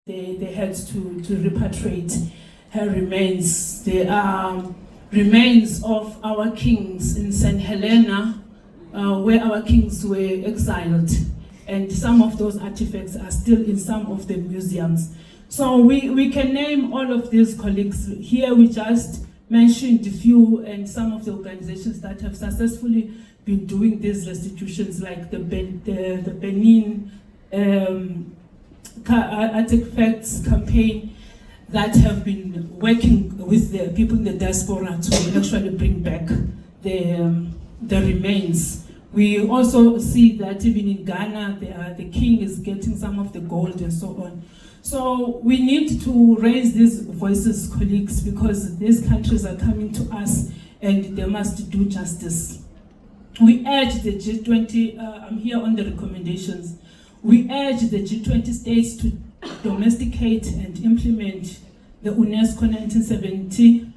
they had to repatriate her remains. There are remains of our kings in St. Helena, where our kings were exiled. And some of those artifacts are still in some of the museums. So we can name all of these colleagues. Here we just mentioned a few and some of the organizations that have successfully been doing these restitutions, like the Benin Artifacts campaign, that have been working with the people in the diaspora to actually bring back the remains. We also see that even in Ghana, the king is getting some of the gold and so on. So we need to raise these voices, colleagues, because these countries are coming to us and they must do justice. We urge the G20, I'm here on the recommendations, we urge the G20 states to domesticate and implement the UNESCO 1970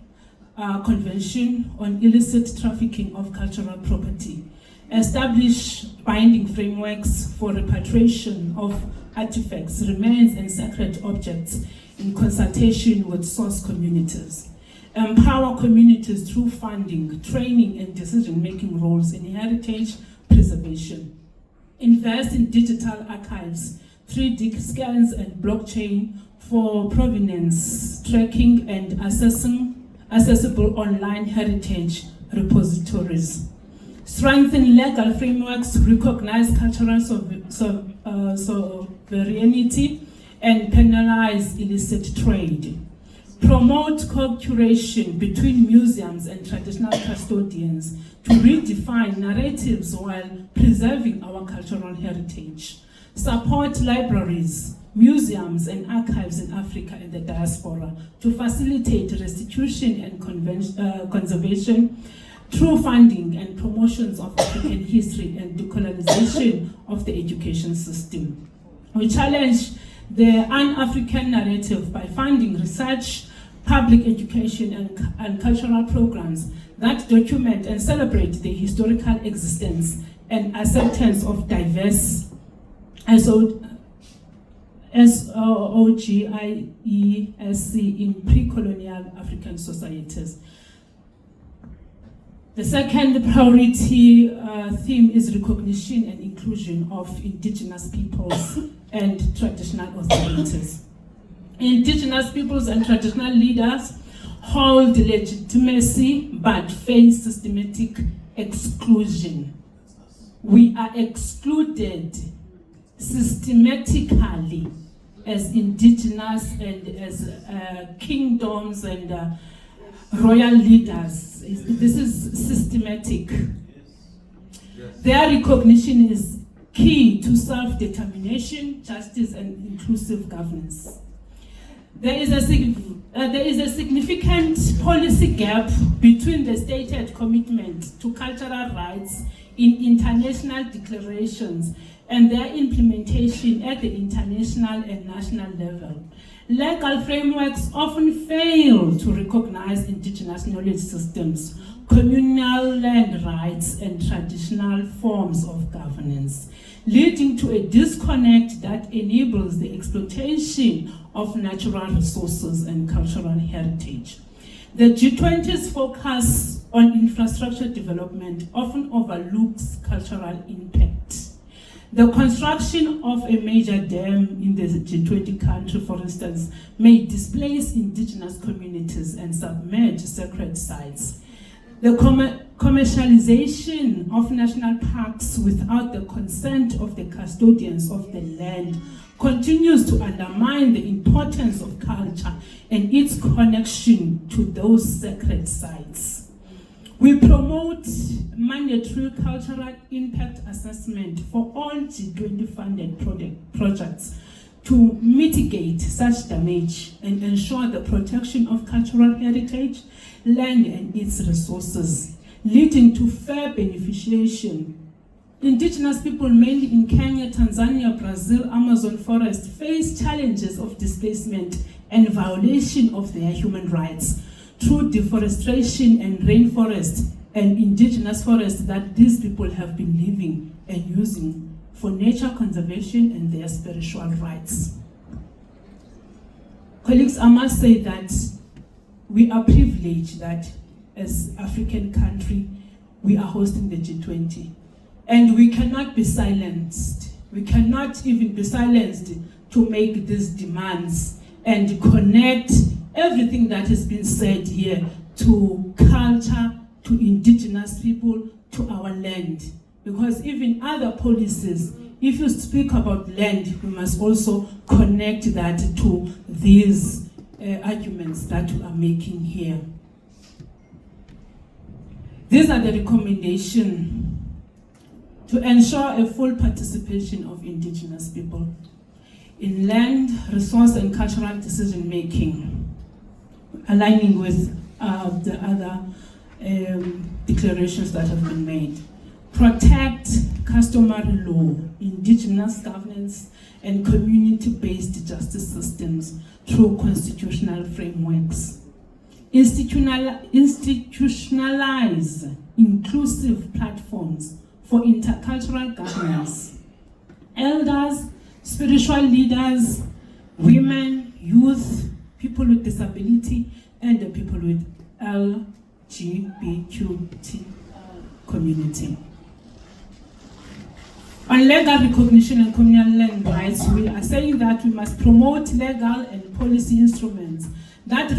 Convention on Illicit Trafficking of Cultural Property, establish binding frameworks for repatriation of artifacts, remains, and sacred objects in consultation with source communities, empower communities through funding, training, and decision-making roles in heritage preservation, invest in digital archives, 3D scans, and blockchain for provenance tracking and accessible online heritage repositories. Strengthen legal frameworks, recognize cultural sovereignty, and penalize illicit trade. Promote co-curation between museums and traditional custodians to redefine narratives while preserving our cultural heritage. Support libraries, museums, and archives in Africa and the diaspora to facilitate restitution and conservation through funding and promotions of African history and decolonization of the education system. We challenge the un-African narrative by funding research, public education, and cultural programs that document and celebrate the historical existence and acceptance of diverse SOGIESC in pre-colonial African societies. The second priority theme is recognition and inclusion of Indigenous peoples and traditional authorities. Indigenous peoples and traditional leaders hold legitimacy but face systematic exclusion. We are excluded systematically as Indigenous and as kingdoms and royal leaders. This is systematic. Their recognition is key to self-determination, justice, and inclusive governance. There is a significant policy gap between the stated commitment to cultural rights in international declarations and their implementation at the international and national level. Legal frameworks often fail to recognize Indigenous knowledge systems, communal land rights, and traditional forms of governance, leading to a disconnect that enables the exploitation of natural resources and cultural heritage. The G20's focus on infrastructure development often overlooks cultural impact. The construction of a major dam in the G20 country, for instance, may displace Indigenous communities and submerge sacred sites. The commercialization of national parks without the consent of the custodians of the land continues to undermine the importance of culture and its connection to those sacred sites. We promote mandatory cultural impact assessment for all G20 funded projects to mitigate such damage and ensure the protection of cultural heritage, land, and its resources, leading to fair beneficiation. Indigenous people, mainly in Kenya, Tanzania, Brazil, Amazon forest, face challenges of displacement and violation of their human rights through deforestation and rainforest and indigenous forests that these people have been living and using for nature conservation and their spiritual rights. Colleagues, I must say that we are privileged that as African country, we are hosting the G20. And we cannot be silenced. We cannot even be silenced to make these demands and connect everything that has been said here to culture, to indigenous people, to our land. Because even other policies, if you speak about land, we must also connect that to these arguments that we are making here. These are the recommendations to ensure a full participation of indigenous people in land, resource, and cultural decision making, aligning with the other declarations that have been made. Protect customary law, indigenous governance, and community-based justice systems through constitutional frameworks. Institutionalize inclusive platforms for intercultural governance. Elders, spiritual leaders, women, youth, people with disability, and the people with LGBTQ community. On legal recognition and communal land rights, we are saying that we must promote legal and policy instruments that